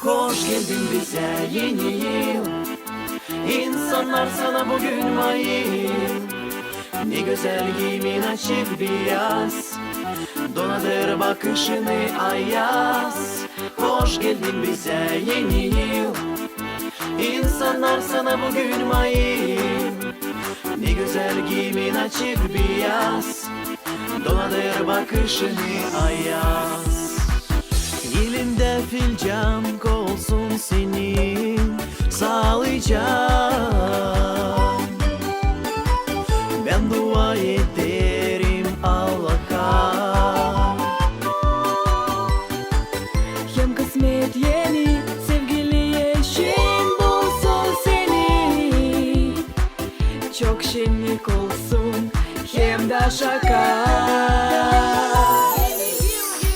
Hoş geldin bize yeni yıl. İnsanlar sana bugün mayıl. Ne güzel giymin açık beyaz, donadır bakışını ayaz. Hoş geldin bize yeni yıl. İnsanlar sana bugün mayıl. Ne güzel giymin açık beyaz, donadır bakışını ayaz. Elinde fincan olsun senin sağlayacağım. Ben dua ederim Allah'a. Hem kısmet yeni sevgili eşin bulsun seni. Çok şenlik olsun hem de şaka.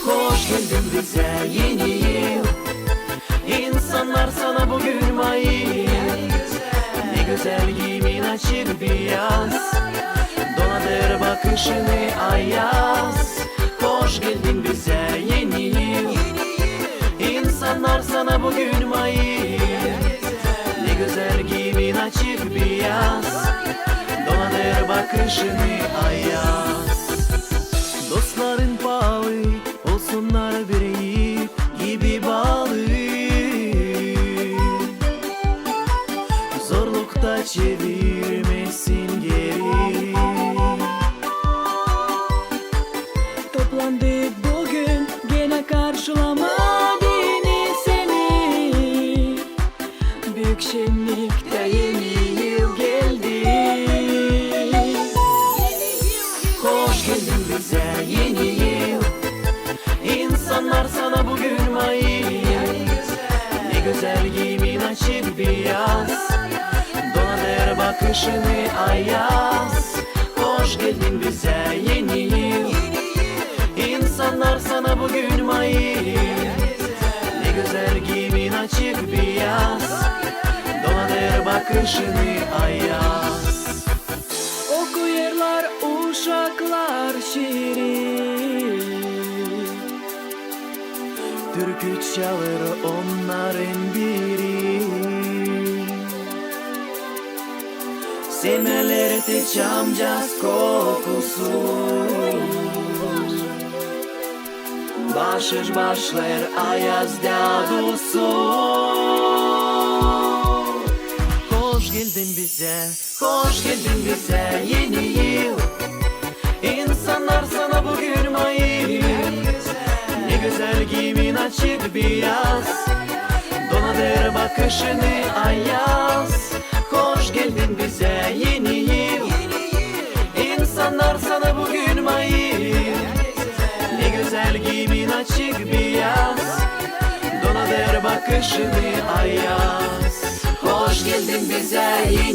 Hoş geldin bize yeni yıl. İnsanlar sana bugün mayıl. Ne güzel giymin açık beyaz, donadır bakışını ayaz. Hoş geldin bize yeni yıl. İnsanlar sana bugün mayıl. Ne güzel giymin açık beyaz, donadır bakışını ayaz. Dostların pahalı olsunlar bir ip gibi bağlı. Zorlukta çevirmesin geri. Toplandık bugün gene karşılama dini seni. Büyük şenlikte yeni yıl geldi. Hoş geldin bize yeni yıl. İnsanlar sana bugün mayıl. Ne güzel giymin açık beyaz, donadır bakışını ayaz. Hoş geldin bize yeni yıl. İnsanlar sana bugün mayıl. Ne güzel giymin açık beyaz, donadır bakışını ayaz. Okuyarlar uşaklar şiiri, Türkü çalır onların biri. Semelerde çamcaz kokusu, başır başlar ayaz dadusu. Hoş geldin bize, hoş geldin bize yeni yıl. İnsanlar sana bugün mayıl. Ne güzel giymin açık beyaz, donadır bakışını ayaz. Hoş geldin bize yeni yıl. İnsanlar sana bugün mayıl. Ne güzel giymin açık beyaz, donadır bakışını ayaz. Hoş geldin bize yeni